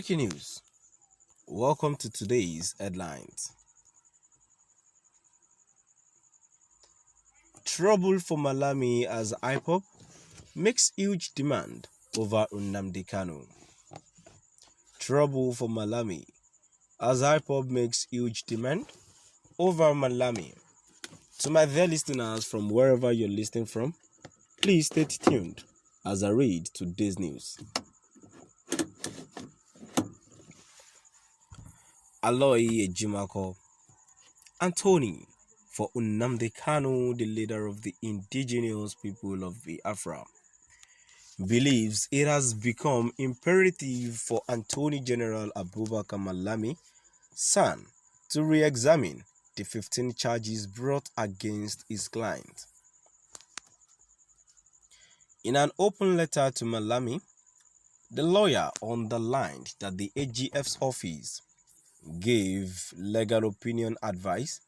Breaking news. Welcome to today's headlines. Trouble for Malami as Ipob makes huge demand over Nnamdi Kanu. Trouble for Malami as Ipob makes huge demand over Malami. To my dear listeners from wherever you're listening from, please stay tuned as I read today's news. Aloy Ejimako Anthony for Nnamdi Kanu, the leader of the indigenous people of Biafra, believes it has become imperative for Attorney General Abubakar Malami son to re-examine the 15 charges brought against his client. In an open letter to Malami, the lawyer underlined that the AGF's office gave legal opinion advice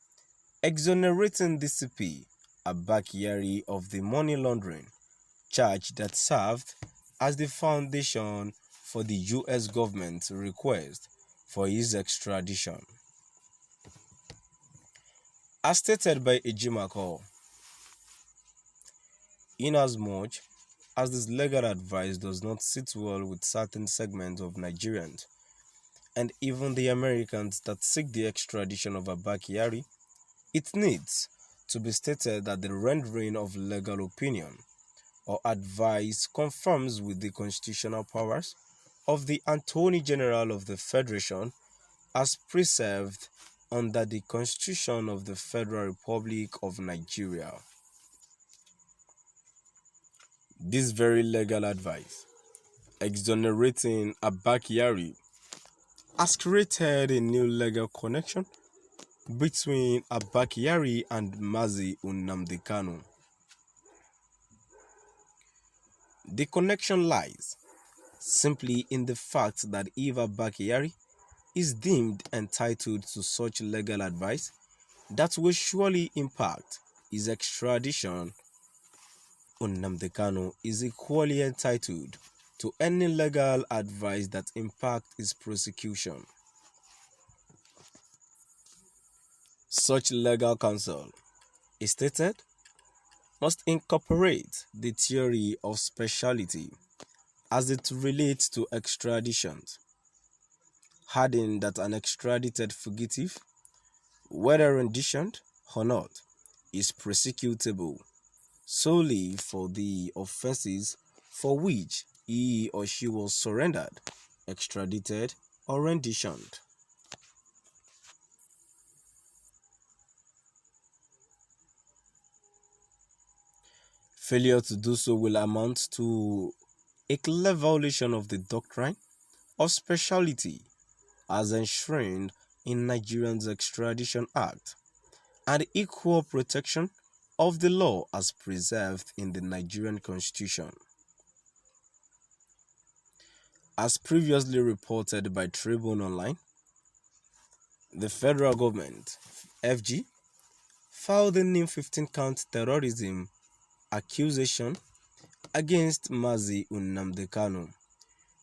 exonerating DCP Abakari of the money laundering charge that served as the foundation for the U.S. government's request for his extradition. As stated by Ejimako, inasmuch as this legal advice does not sit well with certain segments of Nigerians and even the Americans that seek the extradition of Abakari, it needs to be stated that the rendering of legal opinion or advice conforms with the constitutional powers of the Attorney General of the Federation as preserved under the Constitution of the Federal Republic of Nigeria. This very legal advice, exonerating Abakari, has created a new legal connection between Abakari and Mazi Nnamdi Kanu. The connection lies simply in the fact that if Abakari is deemed entitled to such legal advice, that will surely impact his extradition. Nnamdi Kanu is equally entitled to any legal advice that impacts his prosecution. Such legal counsel, is stated, must incorporate the theory of speciality as it relates to extraditions, adding that an extradited fugitive, whether renditioned or not, is prosecutable solely for the offenses for which he or she was surrendered, extradited, or renditioned. Failure to do so will amount to a clear violation of the doctrine of speciality as enshrined in Nigeria's Extradition Act and equal protection of the law as preserved in the Nigerian Constitution. As previously reported by Trīāl Online, the federal government, FG, filed a new 15-count terrorism accusation against Mazi Nnamdi Kanu,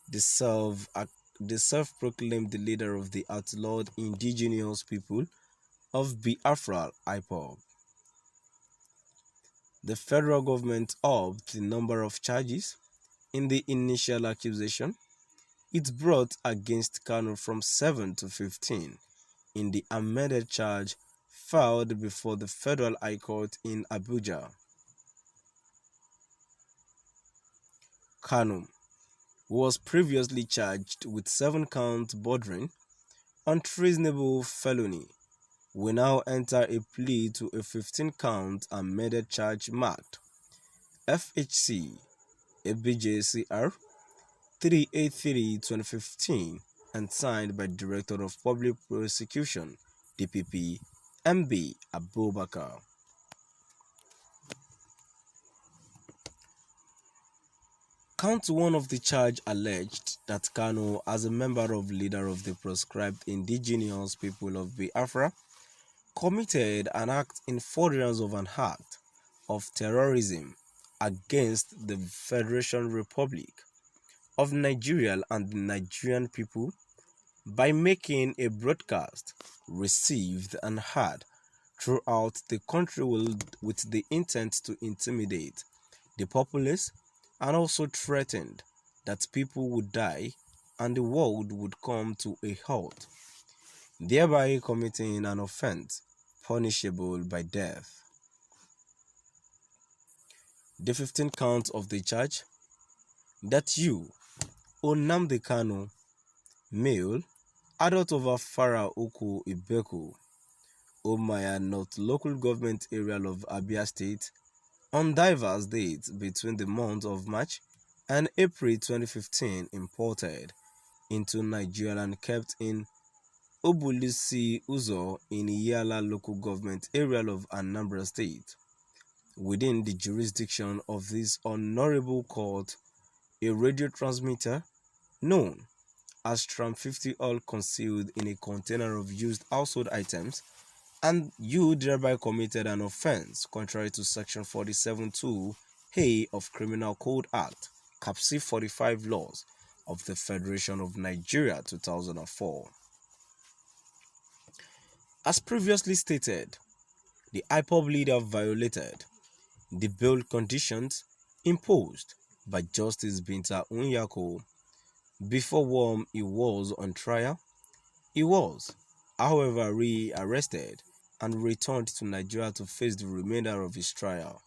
the self-proclaimed leader of the outlawed indigenous people of Biafra, Ipob. The federal government upped the number of charges in the initial accusation it brought against Kanu from 7 to 15 in the amended charge filed before the Federal High Court in Abuja. Kanu, who was previously charged with 7 counts bordering on treasonable felony, will now enter a plea to a 15-count amended charge marked FHC ABJCR 383/2015 and signed by Director of Public Prosecution DPP MB Abubakar. Count 1 of the charge alleged that Kanu, as a member of leader of the proscribed indigenous people of Biafra, committed an act in furtherance of an act of terrorism against the Federation Republic of Nigeria and the Nigerian people by making a broadcast received and heard throughout the country with the intent to intimidate the populace and also threatened that people would die and the world would come to a halt, thereby committing an offense punishable by death. The 15th count of the charge, that you, O Nnamdi Kanu, male, adult of Afara Oko Ibeku, Omaya North Local Government Area of Abia State, on diverse dates between the months of March and April 2015 imported into Nigeria and kept in Obulisi Uzo in Iyala Local Government Area of Anambra State, within the jurisdiction of this honorable court, a radio transmitter known as Tram 50 all concealed in a container of used household items, and you thereby committed an offense contrary to Section 47(2)(a) of Criminal Code Act, Cap C 45 laws of the Federation of Nigeria 2004. As previously stated, the Ipob leader violated the bail conditions imposed by Justice Binta Unyako before whom he was on trial. He was, however, re-arrested and returned to Nigeria to face the remainder of his trial.